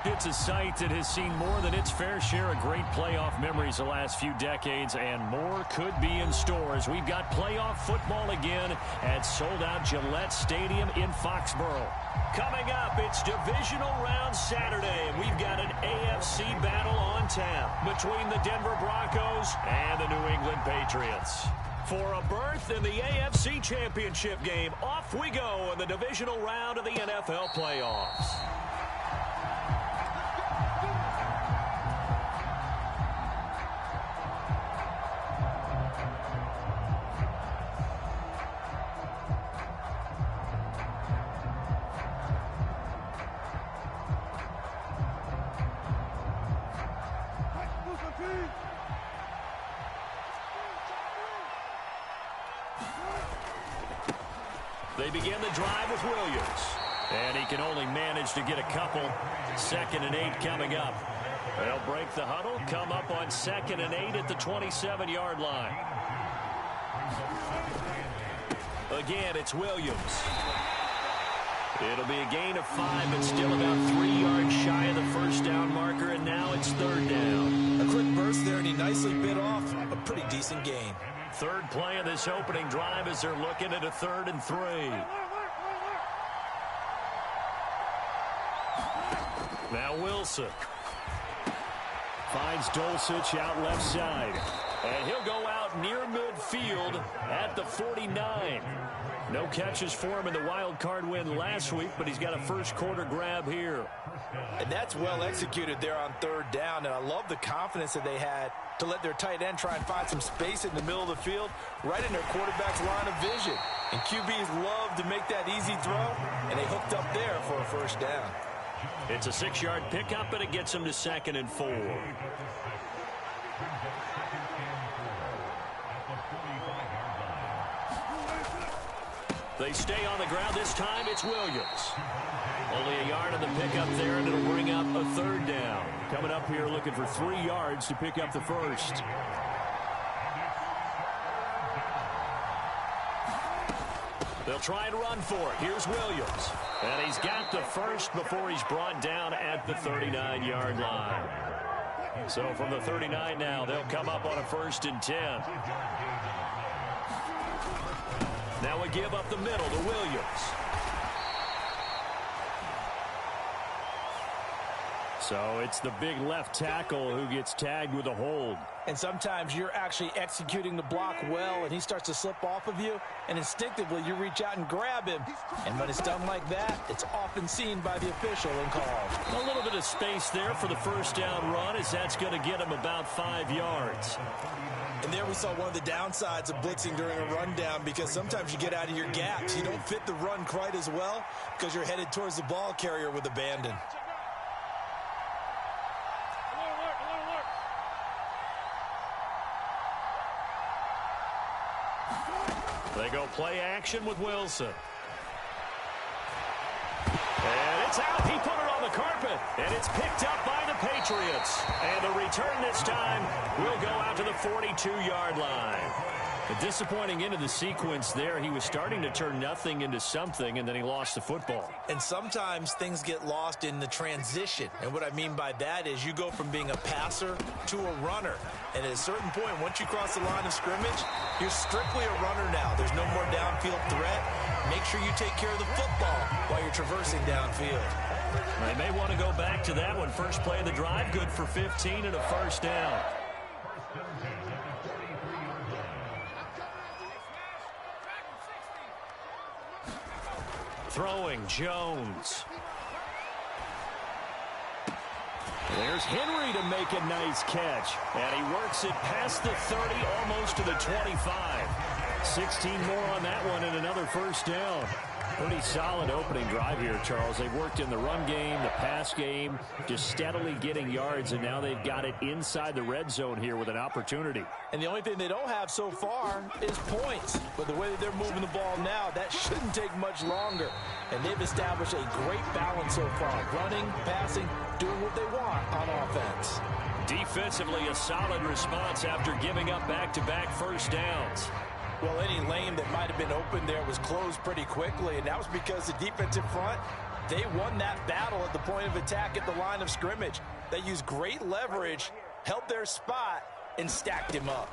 It's a site that has seen more than its fair share of great playoff memories the last few decades, and more could be in store as we've got playoff football again at sold-out Gillette Stadium in Foxborough. Coming up, it's divisional round Saturday, and we've got an AFC battle on tap between the Denver Broncos and the New England Patriots. For a berth in the AFC Championship game, off we go in the divisional round of the NFL playoffs. They begin the drive with Williams. And he can only manage to get a couple. 2nd and 8 coming up. They'll break the huddle, come up on 2nd and 8 at the 27-yard line. Again, it's Williams. It'll be a gain of 5, but still about 3 yards shy of the first down marker, and now it's 3rd down. A quick burst there, and he nicely bit off a pretty decent gain. Third play of this opening drive as they're looking at a 3rd and 3. Now Wilson finds Dulcich out left side. And he'll go out near midfield at the 49. No catches for him in the wild card win last week, but he's got a first quarter grab here. And that's well executed there on 3rd down, and I love the confidence that they had to let their tight end try and find some space in the middle of the field, right in their quarterback's line of vision. And QBs love to make that easy throw, and they hooked up there for a first down. It's a 6-yard pickup, and it gets them to 2nd and 4. They stay on the ground. This time it's Williams. Only a yard on the pickup there, and it'll bring up a 3rd down. Coming up here looking for 3 yards to pick up the first. They'll try and run for it. Here's Williams. And he's got the first before he's brought down at the 39-yard line. So from the 39 now, they'll come up on a 1st and 10. Now we give up the middle to Williams. So it's the big left tackle who gets tagged with a hold. And sometimes you're actually executing the block well, and he starts to slip off of you, and instinctively you reach out and grab him. And when it's done like that, it's often seen by the official and called. A little bit of space there for the first down run, as that's going to get him about 5 yards. And there we saw one of the downsides of blitzing during a rundown, because sometimes you get out of your gaps. You don't fit the run quite as well because you're headed towards the ball carrier with abandon. They go play action with Wilson. And it's out. He put it on the carpet. And it's picked up by the Patriots. And the return this time will go out to the 42-yard line. A disappointing end of the sequence there. He was starting to turn nothing into something, and then he lost the football. And sometimes things get lost in the transition. And what I mean by that is you go from being a passer to a runner. And at a certain point, once you cross the line of scrimmage, you're strictly a runner now. There's no more downfield threat. Make sure you take care of the football while you're traversing downfield. They may want to go back to that one. First play of the drive, good for 15 and a first down. Throwing Jones. There's Henry to make a nice catch. And he works it past the 30, almost to the 25. 16 more on that one and another first down. Pretty solid opening drive here, Charles. They've worked in the run game, the pass game, just steadily getting yards, and now they've got it inside the red zone here with an opportunity. And the only thing they don't have so far is points. But the way that they're moving the ball now, that shouldn't take much longer. And they've established a great balance so far. Running, passing, doing what they want on offense. Defensively, a solid response after giving up back-to-back first downs. Well, any lane that might have been open there was closed pretty quickly, and that was because the defensive front They won that battle at the point of attack at the line of scrimmage. They used great leverage, held their spot, and stacked him up.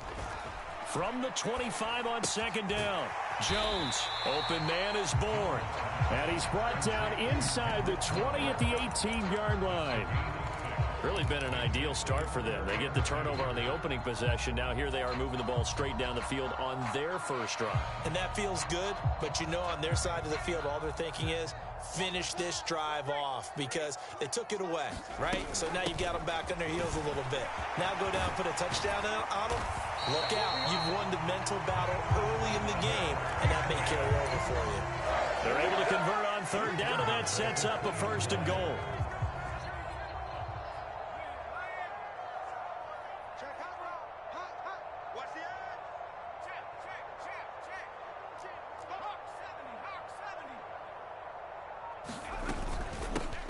From the 25 on second down, Jones, open man is born. And he's brought down inside the 20 at the 18-yard line. Really been an ideal start for them. They get the turnover on the opening possession. Now here they are moving the ball straight down the field on their first drive. And that feels good, but you know on their side of the field, all they're thinking is, finish this drive off because they took it away, right? So now you've got them back on their heels a little bit. Now go down, put a touchdown on them. Look out. You've won the mental battle early in the game, and that may carry over for you. They're able to convert on third down, and that sets up a first and goal.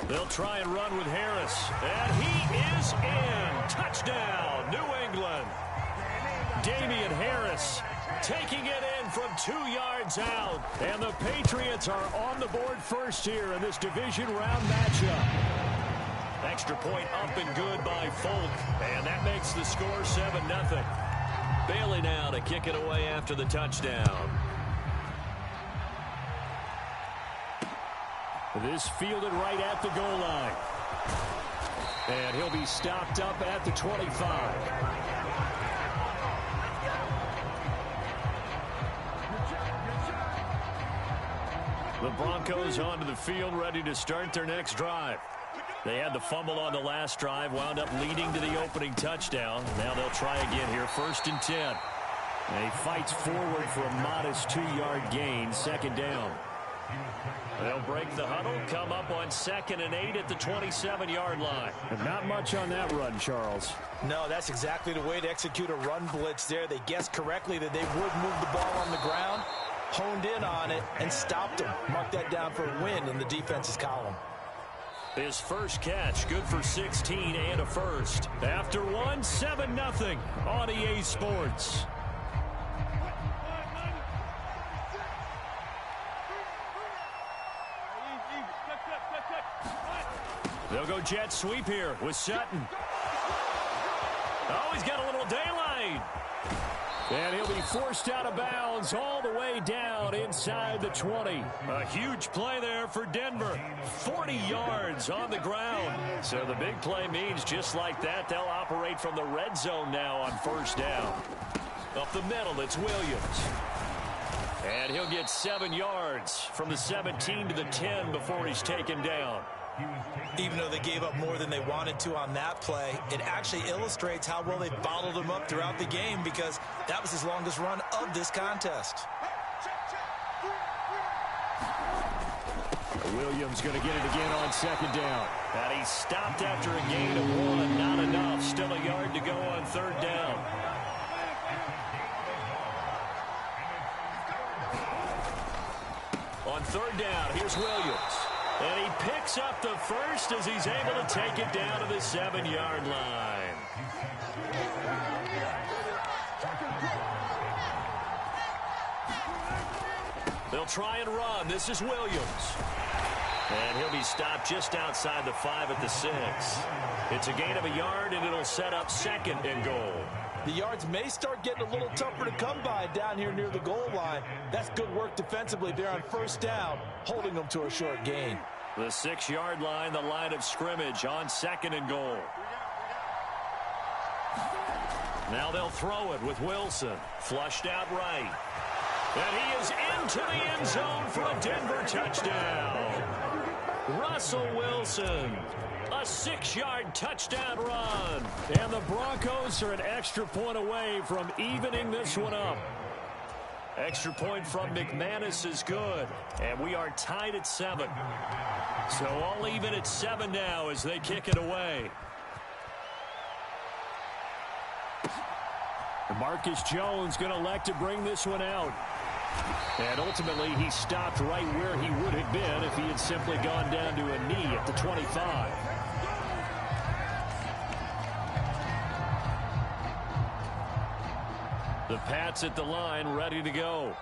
They'll try and run with Harris. And he is in. Touchdown, New England. Damian Harris taking it in from 2 yards out. And the Patriots are on the board first here in this division round matchup. Extra point up and good by Folk. And that makes the score 7-0. Bailey now to kick it away after the touchdown. This fielded right at the goal line. And he'll be stopped up at the 25. The Broncos onto the field, ready to start their next drive. They had the fumble on the last drive, wound up leading to the opening touchdown. Now they'll try again here, 1st and 10. And he fights forward for a modest 2-yard gain, second down. They'll break the huddle, come up on 2nd and 8 at the 27-yard line. And not much on that run, Charles. No, that's exactly the way to execute a run blitz there. They guessed correctly that they would move the ball on the ground, honed in on it, and stopped them. Mark that down for a win in the defense's column. His first catch, good for 16 and a first. After one, 7-0 on EA Sports. They'll go jet sweep here with Sutton. Oh, he's got a little daylight. And he'll be forced out of bounds all the way down inside the 20. A huge play there for Denver. 40 yards on the ground. So the big play means just like that, they'll operate from the red zone now on first down. Up the middle, it's Williams. And he'll get 7 yards from the 17 to the 10 before he's taken down. Even though they gave up more than they wanted to on that play, it actually illustrates how well they bottled him up throughout the game because that was his longest run of this contest. Williams going to get it again on second down. And he stopped after a gain of 1. Not enough. Still a yard to go on third down. On third down, here's Williams. And he picks up the first as he's able to take it down to the 7-yard line. They'll try and run. This is Williams. And he'll be stopped just outside the 5 at the 6. It's a gain of a yard, and it'll set up 2nd and goal. The yards may start getting a little tougher to come by down here near the goal line. That's good work defensively there on first down, holding them to a short gain. The 6-yard line, the line of scrimmage on 2nd and goal. Now they'll throw it with Wilson. Flushed out right. And he is into the end zone for a Denver touchdown. Russell Wilson. A 6-yard touchdown run. And the Broncos are an extra point away from evening this one up. Extra point from McManus is good. And we are tied at 7. So all even at 7 now as they kick it away. Marcus Jones going to elect to bring this one out. And ultimately, he stopped right where he would have been if he had simply gone down to a knee at the 25. The Pats at the line, ready to go.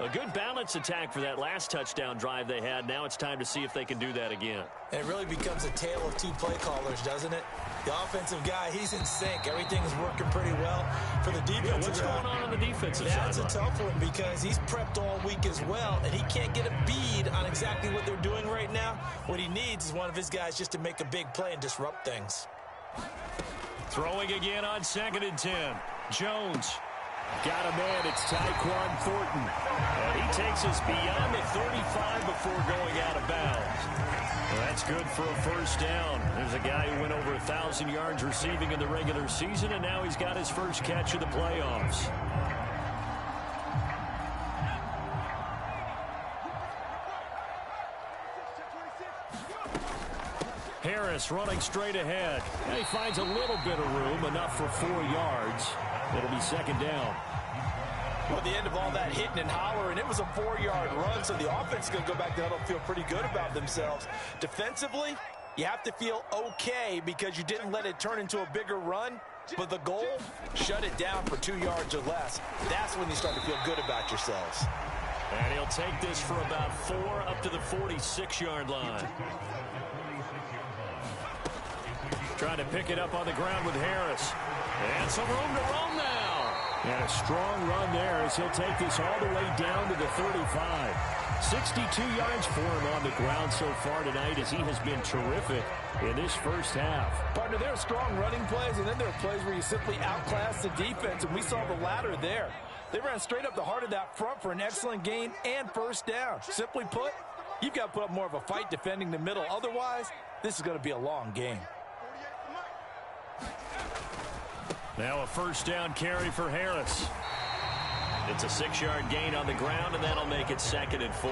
A good balance attack for that last touchdown drive they had. Now it's time to see if they can do that again. And it really becomes a tale of two play callers, doesn't it? The offensive guy, he's in sync. Everything's working pretty well. For the defensive what's going on the defensive side? That's sideline? a tough one because he's prepped all week as well, and he can't get a bead on exactly what they're doing right now. What he needs is one of his guys just to make a big play and disrupt things. Throwing again on 2nd and 10. Jones. Got a man. It's Tyquan Thornton. And he takes us beyond the 35 before going out of bounds. Well, that's good for a first down. There's a guy who went over 1,000 yards receiving in the regular season, and now he's got his first catch of the playoffs. Harris running straight ahead. And he finds a little bit of room, enough for 4 yards. It'll be 2nd down. Well, at the end of all that hitting and hollering, it was a 4-yard run, so the offense is going to go back to huddle and feel pretty good about themselves. Defensively, you have to feel okay because you didn't let it turn into a bigger run, but the goal, shut it down for 2 yards or less. That's when you start to feel good about yourselves. And he'll take this for about 4 up to the 46-yard line. Trying to pick it up on the ground with Harris. And some room to roam now. And a strong run there as he'll take this all the way down to the 35. 62 yards for him on the ground so far tonight as he has been terrific in this first half. Partner, there are strong running plays, and then there are plays where you simply outclass the defense, and we saw the latter there. They ran straight up the heart of that front for an excellent gain and first down. Simply put, you've got to put up more of a fight defending the middle. Otherwise, this is going to be a long game. Now a first down carry for Harris. It's a 6-yard gain on the ground, and that'll make it 2nd and 4.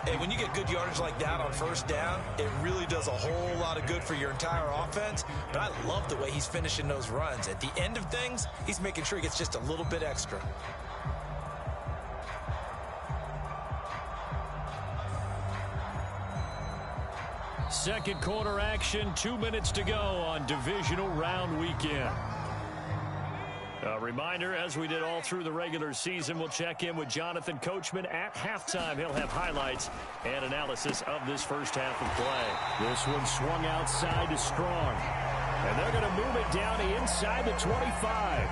Hey, when you get good yardage like that on first down, it really does a whole lot of good for your entire offense. But I love the way he's finishing those runs. At the end of things, he's making sure he gets just a little bit extra. Second quarter action, 2 minutes to go on divisional round weekend. A reminder, as we did all through the regular season, we'll check in with Jonathan Coachman at halftime. He'll have highlights and analysis of this first half of play. This one swung outside to Strong. And they're going to move it down inside the 25.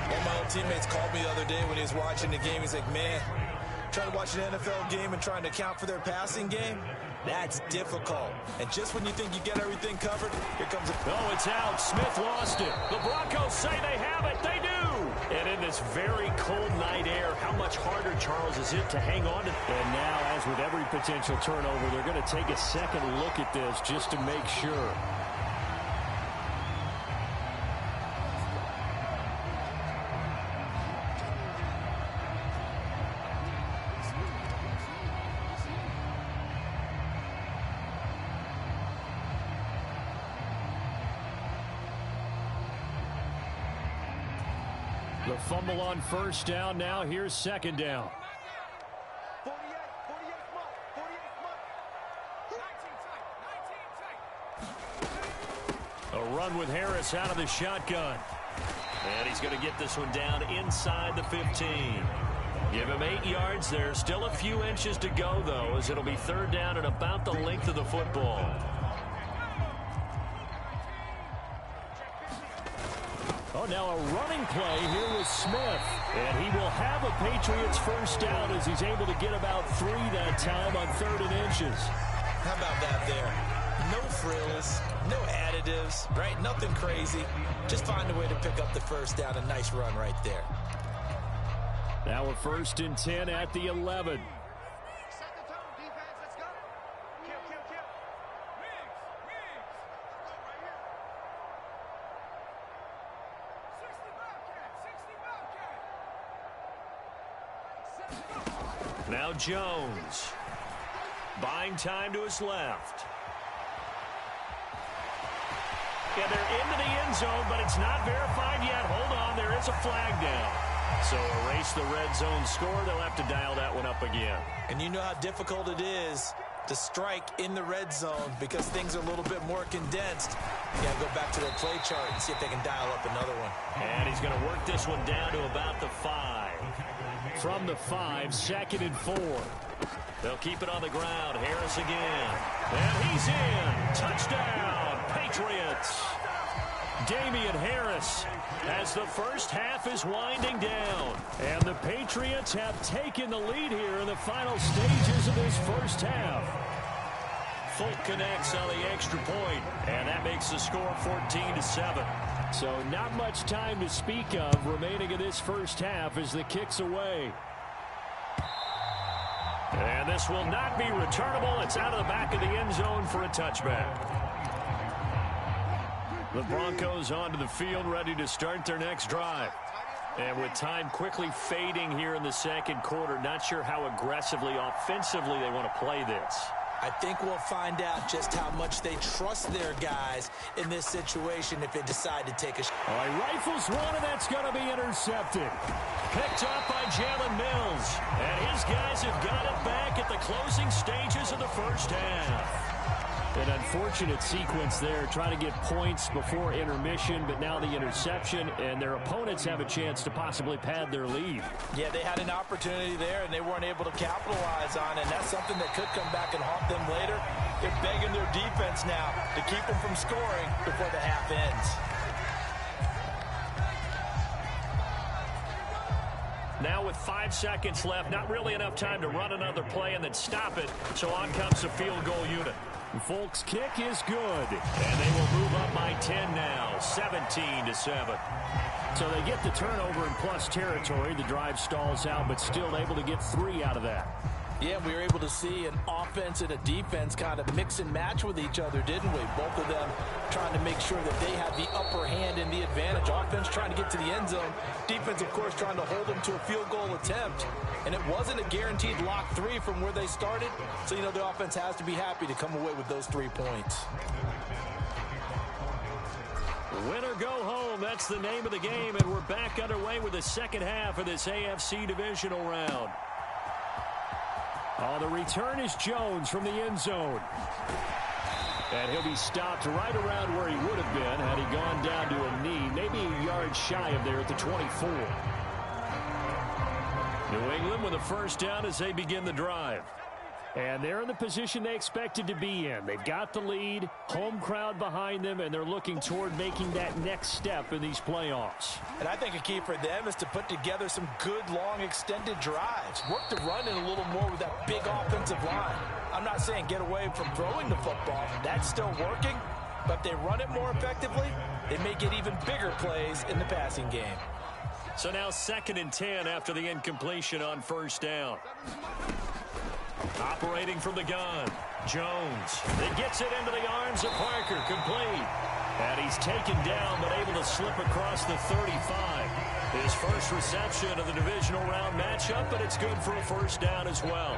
One of my old teammates called me the other day when he was watching the game. He's like, man, trying to watch an NFL game and trying to account for their passing game, that's difficult. And just when you think you get everything covered, here comes a... Oh, it's out. Smith lost it. The Broncos say they have it. They do. And in this very cold night air, how much harder, Charles, is it to hang on to? And now, as with every potential turnover, they're going to take a second look at this just to make sure. The fumble on first down. Now here's 2nd down. A run with Harris out of the shotgun. And he's going to get this one down inside the 15. Give him 8 yards there. Still a few inches to go, though, as it'll be 3rd down and about the length of the football. Oh, now a running play here with Smith. And he will have a Patriots first down as he's able to get about 3 that time on 3rd and inches. How about that there? No frills, no additives, right? Nothing crazy. Just find a way to pick up the first down. A nice run right there. Now a 1st and 10 at the 11. Now Jones. Buying time to his left. Yeah, they're into the end zone, but it's not verified yet. Hold on, there is a flag down. So erase the red zone score. They'll have to dial that one up again. And you know how difficult it is to strike in the red zone because things are a little bit more condensed. You got to go back to their play chart and see if they can dial up another one. And he's going to work this one down to about the 5. From the 5, 2nd and 4. They'll keep it on the ground. Harris again. And he's in. Touchdown, Patriots. Damian Harris as the first half is winding down. And the Patriots have taken the lead here in the final stages of this first half. Folk connects on the extra point, and that makes the score 14-7. So not much time to speak of remaining in this first half as the kick's away. And this will not be returnable. It's out of the back of the end zone for a touchback. The Broncos onto the field, ready to start their next drive. And with time quickly fading here in the second quarter, not sure how aggressively, offensively they want to play this. I think we'll find out just how much they trust their guys in this situation if they decide to take a shot. All right, rifles one, and that's going to be intercepted. Picked up by Jalen Mills. And his guys have got it back at the closing stages of the first half. An unfortunate sequence there, trying to get points before intermission, but now the interception, and their opponents have a chance to possibly pad their lead. Yeah, they had an opportunity there, and they weren't able to capitalize on it, and that's something that could come back and haunt them later. They're begging their defense now to keep them from scoring before the half ends. Now with 5 seconds left, not really enough time to run another play and then stop it, so on comes the field goal unit. Folks' kick is good, and they will move up by 10 now, 17-7. So they get the turnover in plus territory. The drive stalls out, but still able to get 3 out of that. Yeah, we were able to see an offense and a defense kind of mix and match with each other, didn't we? Both of them trying to make sure that they have the upper hand and the advantage. Offense trying to get to the end zone. Defense, of course, trying to hold them to a field goal attempt. And it wasn't a guaranteed lock 3 from where they started. So, you know, the offense has to be happy to come away with those 3 points. Win or go home, that's the name of the game. And we're back underway with the second half of this AFC divisional round. Oh, the return is Jones from the end zone. And he'll be stopped right around where he would have been had he gone down to a knee, maybe a yard shy of there at the 24. New England with a first down as they begin the drive. And they're in the position they expected to be in. They've got the lead, home crowd behind them, and they're looking toward making that next step in these playoffs. And I think a key for them is to put together some good, long, extended drives. Work the run in a little more with that big offensive line. I'm not saying get away from throwing the football. That's still working. But if they run it more effectively, they may get even bigger plays in the passing game. So now 2nd and 10 after the incompletion on first down. Operating from the gun, Jones. It gets it into the arms of Parker, complete. And he's taken down, but able to slip across the 35. His first reception of the divisional round matchup, but it's good for a first down as well.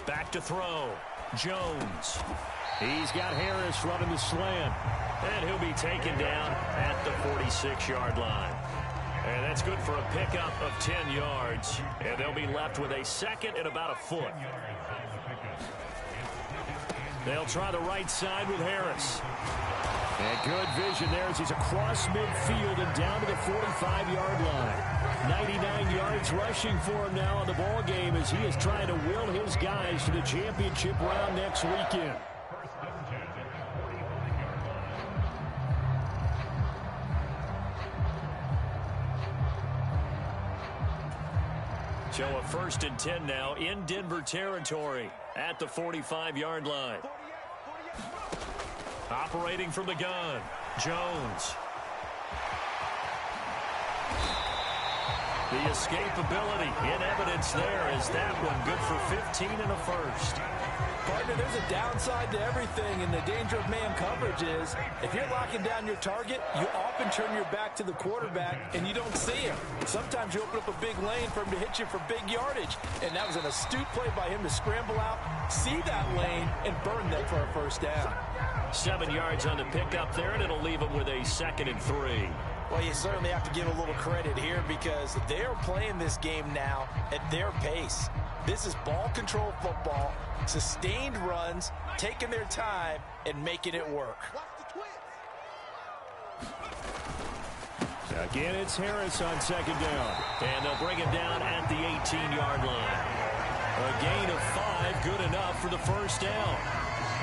Back to throw, Jones. He's got Harris running the slant. And he'll be taken down at the 46-yard line. And that's good for a pickup of 10 yards. And they'll be left with a second and about a foot. They'll try the right side with Harris. And good vision there as he's across midfield and down to the 45-yard line. 99 yards rushing for him now on the ball game as he is trying to will his guys to the championship round next weekend. So a 1st and 10 now in Denver territory at the 45-yard line. Operating from the gun, Jones. The escapability in evidence there is that one good for 15 and a first. Partner, there's a downside to everything, and the danger of man coverage is if you're locking down your target, you often turn your back to the quarterback and you don't see him. Sometimes you open up a big lane for him to hit you for big yardage, and that was an astute play by him to scramble out, see that lane, and burn them for a first down. 7 yards on the pickup there, and it'll leave him with a 2nd and 3. Well, you certainly have to give a little credit here because they're playing this game now at their pace. This is ball control football, sustained runs, taking their time, and making it work. Again, it's Harris on second down. And they'll bring him down at the 18-yard line. A gain of 5, good enough for the first down.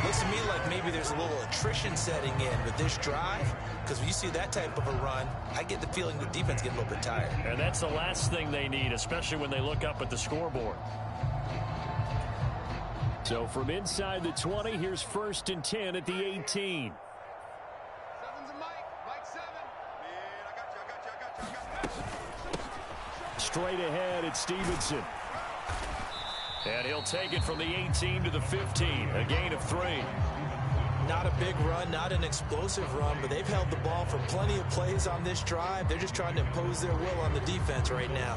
Looks to me like maybe there's a little attrition setting in with this drive, because when you see that type of a run, I get the feeling the defense getting a little bit tired. And that's the last thing they need, especially when they look up at the scoreboard. So from inside the 20, here's 1st and 10 at the 18. Straight ahead, it's Stevenson. And he'll take it from the 18 to the 15, a gain of 3. Not a big run, not an explosive run, but they've held the ball for plenty of plays on this drive. They're just trying to impose their will on the defense right now.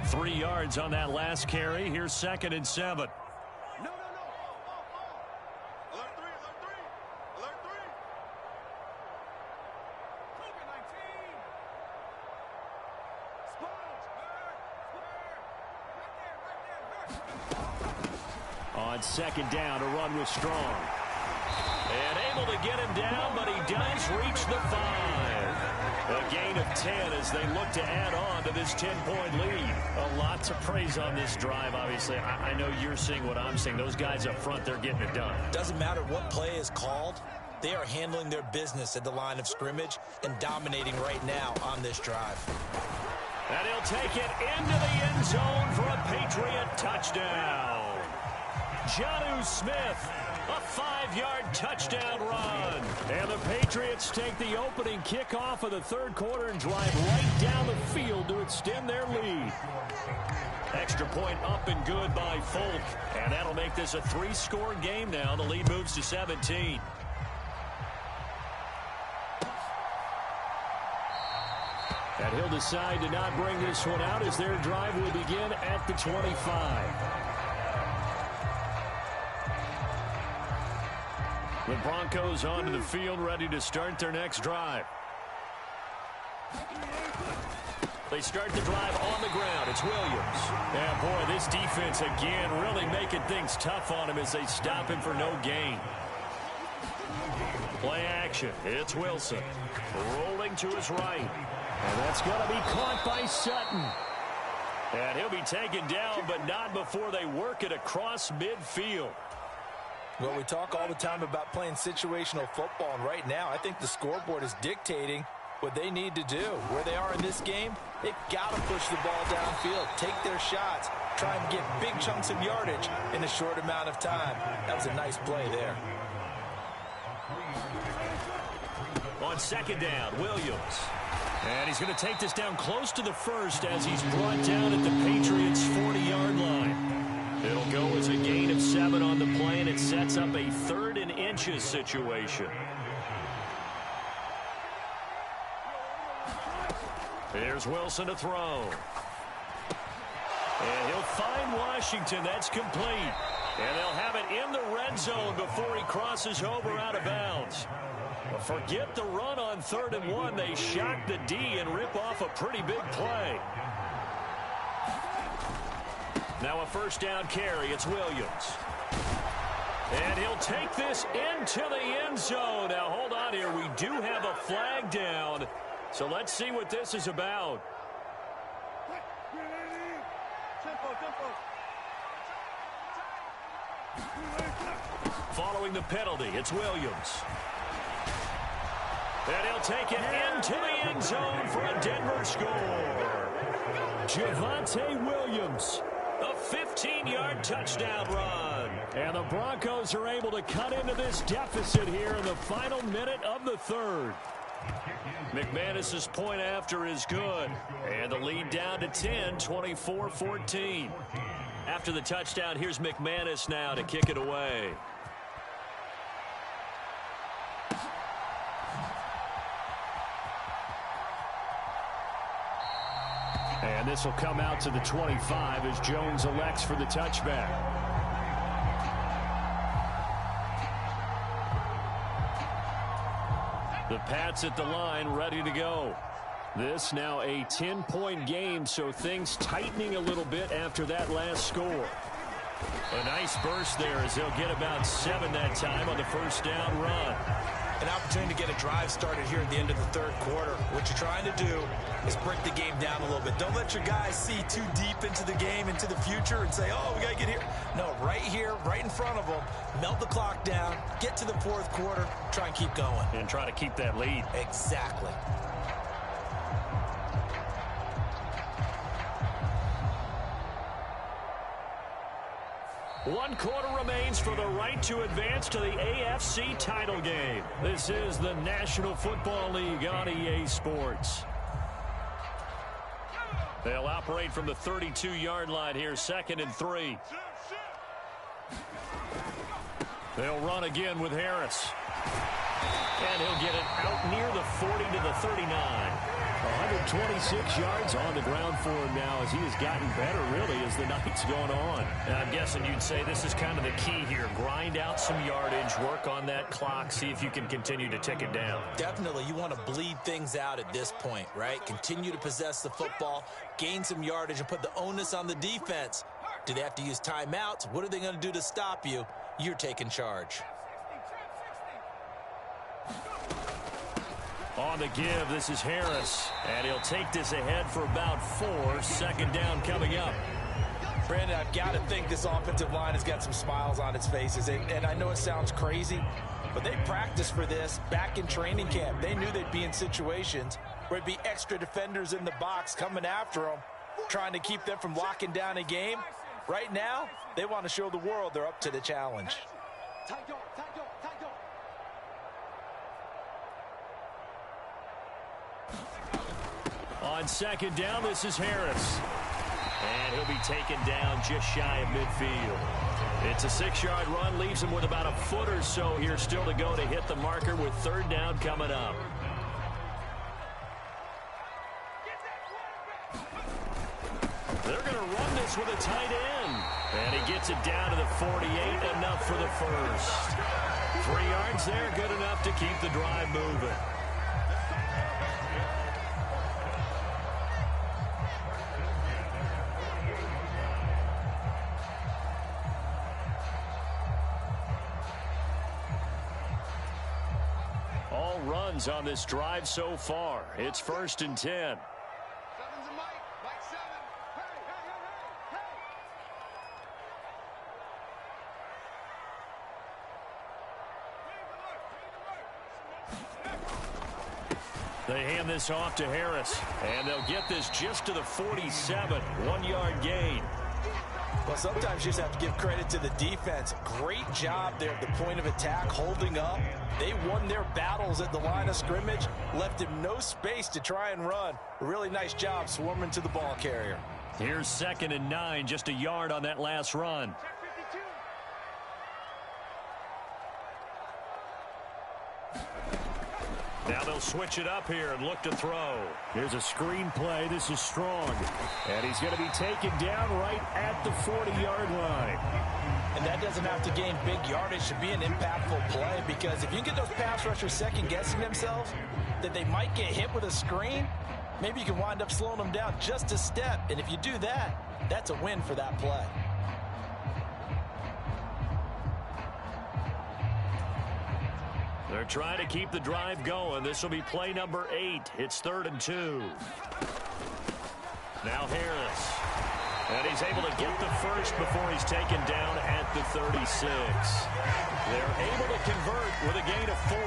Three yards on that last carry. Here's 2nd and 7. On 2nd down, a run was strong. And able to get him down, but he does reach the 5. A gain of 10 as they look to add on to this 10-point lead. A lot to praise on this drive, obviously. I know you're seeing what I'm seeing. Those guys up front, they're getting it done. Doesn't matter what play is called. They are handling their business at the line of scrimmage and dominating right now on this drive. And he'll take it into the end zone for a Patriot touchdown. Jonnu Smith, a 5-yard touchdown run. And the Patriots take the opening kickoff of the third quarter and drive right down the field to extend their lead. Extra point up and good by Folk. And that'll make this a 3-score game now. The lead moves to 17. And he'll decide to not bring this one out as their drive will begin at the 25. The Broncos onto the field, ready to start their next drive. They start the drive on the ground. It's Williams. Yeah, boy, this defense again really making things tough on him as they stop him for no gain. Play action. It's Wilson. Rolling to his right. And that's going to be caught by Sutton. And he'll be taken down, but not before they work it across midfield. Well, we talk all the time about playing situational football, and right now I think the scoreboard is dictating what they need to do. Where they are in this game, they've got to push the ball downfield, take their shots, try and get big chunks of yardage in a short amount of time. That was a nice play there. On 2nd down, Williams. And he's going to take this down close to the 1st as he's brought down at the Patriots' 40-yard line. It'll go as a gain of 7 on the play, and it sets up a 3rd and inches situation. Here's Wilson to throw. And he'll find Washington. That's complete. And they'll have it in the red zone before he crosses over out of bounds. Forget the run on 3rd and 1. They shock the D and rip off a pretty big play. Now a 1st down carry. It's Williams. And he'll take this into the end zone. Now hold on here. We do have a flag down. So let's see what this is about. Following the penalty, it's Williams. And he'll take it into the end zone for a Denver score. Javonte Williams. A 15-yard touchdown run. And the Broncos are able to cut into this deficit here in the final minute of the 3rd. McManus's point after is good. And the lead down to 10, 24-14. After the touchdown, here's McManus now to kick it away. And this will come out to the 25 as Jones elects for the touchback. The Pats at the line, ready to go. This now a 10-point game, so things tightening a little bit after that last score. A nice burst there as they'll get about 7 that time on the first down run. An opportunity to get a drive started here at the end of the third quarter. What you're trying to do is break the game down a little bit. Don't let your guys see too deep into the game, into the future, and say, oh, we got to get here. No, right here, right in front of them, melt the clock down, get to the fourth quarter, try and keep going. And try to keep that lead. Exactly. One quarter remains for the right to advance to the AFC title game. This is the National Football League on EA Sports. They'll operate from the 32-yard line here, 2nd and 3. They'll run again with Harris. And he'll get it out near the 40 to the 39. 126 yards on the ground for him now as he has gotten better, really, as the night's gone on. And I'm guessing you'd say this is kind of the key here. Grind out some yardage, work on that clock, see if you can continue to tick it down. Definitely, you want to bleed things out at this point, right? Continue to possess the football, gain some yardage, and put the onus on the defense. Do they have to use timeouts? What are they going to do to stop you? You're taking charge. On the give, this is Harris. And he'll take this ahead for about 4. 2nd down coming up. Brandon, I've got to think this offensive line has got some smiles on its faces. And I know it sounds crazy, but they practiced for this back in training camp. They knew they'd be in situations where it'd be extra defenders in the box coming after them, trying to keep them from locking down a game. Right now, they want to show the world they're up to the challenge. On 2nd down, this is Harris. And he'll be taken down just shy of midfield. It's a 6-yard run, leaves him with about a foot or so here still to go to hit the marker with 3rd down coming up. They're going to run this with a tight end. And he gets it down to the 48, enough for the first. 3 yards there, good enough to keep the drive moving. All runs on this drive so far. It's 1st and 10. They hand this off to Harris, and they'll get this just to the 47. 1-yard gain. Well, sometimes you just have to give credit to the defense. Great job there at the point of attack, holding up. They won their battles at the line of scrimmage, left him no space to try and run. A really nice job swarming to the ball carrier. Here's 2nd and 9, just a yard on that last run. Now they'll switch it up here and look to throw. Here's a screen play. This is Strong. And he's going to be taken down right at the 40-yard line. And that doesn't have to gain big yardage to be an impactful play, because if you get those pass rushers second-guessing themselves that they might get hit with a screen, maybe you can wind up slowing them down just a step. And if you do that, that's a win for that play. They're trying to keep the drive going. This will be play number 8. It's 3rd and 2. Now Harris. And he's able to get the first before he's taken down at the 36. They're able to convert with a gain of 4.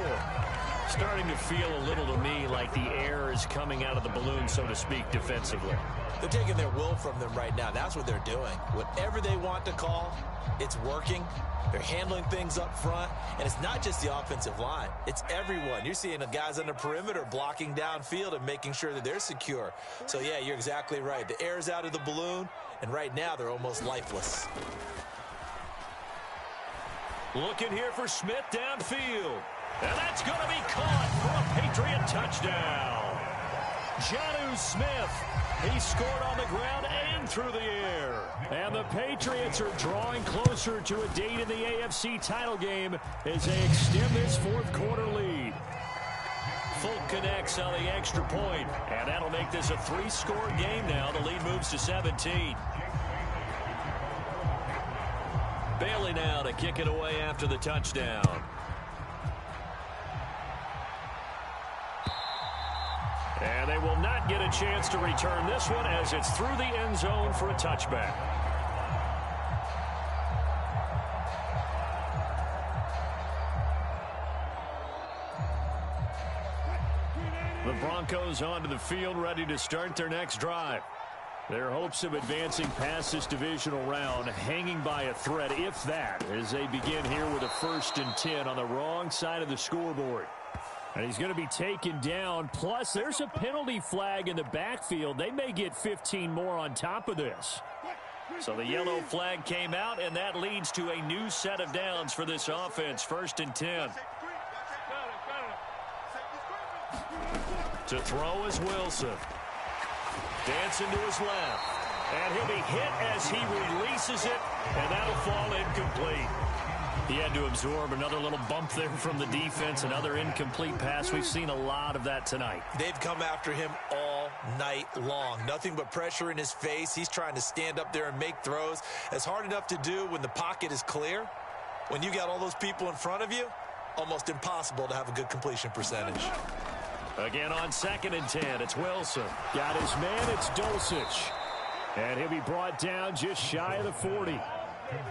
Starting to feel a little to me like the air is coming out of the balloon, so to speak, defensively. They're taking their will from them right now. That's what they're doing. Whatever they want to call, it's working. They're handling things up front, and it's not just the offensive line. It's everyone. You're seeing the guys on the perimeter blocking downfield and making sure that they're secure. So, yeah, you're exactly right. The air's out of the balloon, and right now they're almost lifeless. Looking here for Smith downfield. And that's going to be caught for a Patriot touchdown. Jonnu Smith. He scored on the ground and through the air. And the Patriots are drawing closer to a date in the AFC title game as they extend this fourth quarter lead. connects on the extra point, and that'll make this a 3-score game now. The lead moves to 17. Bailey now to kick it away after the touchdown. And they will not get a chance to return this one as it's through the end zone for a touchback. The Broncos onto the field, ready to start their next drive. Their hopes of advancing past this divisional round hanging by a thread, if that, as they begin here with a 1st and 10 on the wrong side of the scoreboard. And he's going to be taken down. Plus, there's a penalty flag in the backfield. They may get 15 more on top of this. So the yellow flag came out, and that leads to a new set of downs for this offense. 1st and 10. To throw is Wilson. Dancing to his left. And he'll be hit as he releases it, and that'll fall incomplete. He had to absorb another little bump there from the defense, another incomplete pass. We've seen a lot of that tonight. They've come after him all night long. Nothing but pressure in his face. He's trying to stand up there and make throws. It's hard enough to do when the pocket is clear. When you got all those people in front of you, almost impossible to have a good completion percentage. Again on 2nd and 10, it's Wilson. Got his man, it's Dulcich. And he'll be brought down just shy of the 40.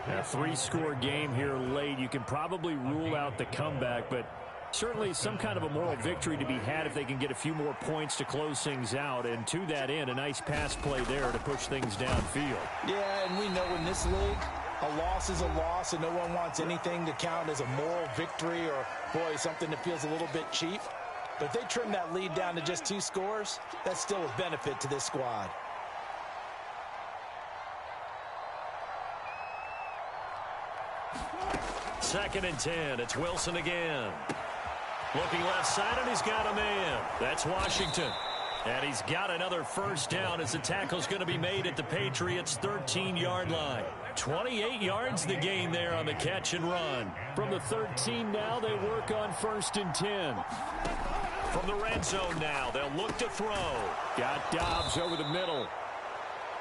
A 3-score game here late. You can probably rule out the comeback, but certainly some kind of a moral victory to be had if they can get a few more points to close things out. And to that end, a nice pass play there to push things downfield. Yeah, and we know in this league, a loss is a loss, and no one wants anything to count as a moral victory or, boy, something that feels a little bit cheap. But if they trim that lead down to just 2 scores, that's still a benefit to this squad. Second and 10, it's Wilson again. Looking left side, and he's got a man. That's Washington. And he's got another 1st down as the tackle's going to be made at the Patriots' 13-yard line. 28 yards the gain there on the catch and run. From the 13 now, they work on 1st and 10. From the red zone now, they'll look to throw. Got Dobbs over the middle.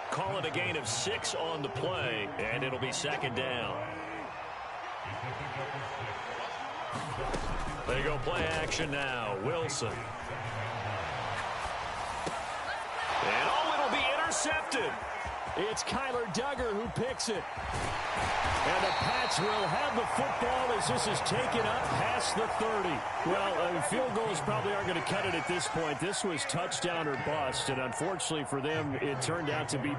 Call it a gain of 6 on the play, and it'll be 2nd down. They go play action now. Wilson. And it'll be intercepted. It's Kyler Duggar who picks it. And the Pats will have the football as this is taken up past the 30. Well, field goals probably aren't going to cut it at this point. This was touchdown or bust, and unfortunately for them, it turned out to be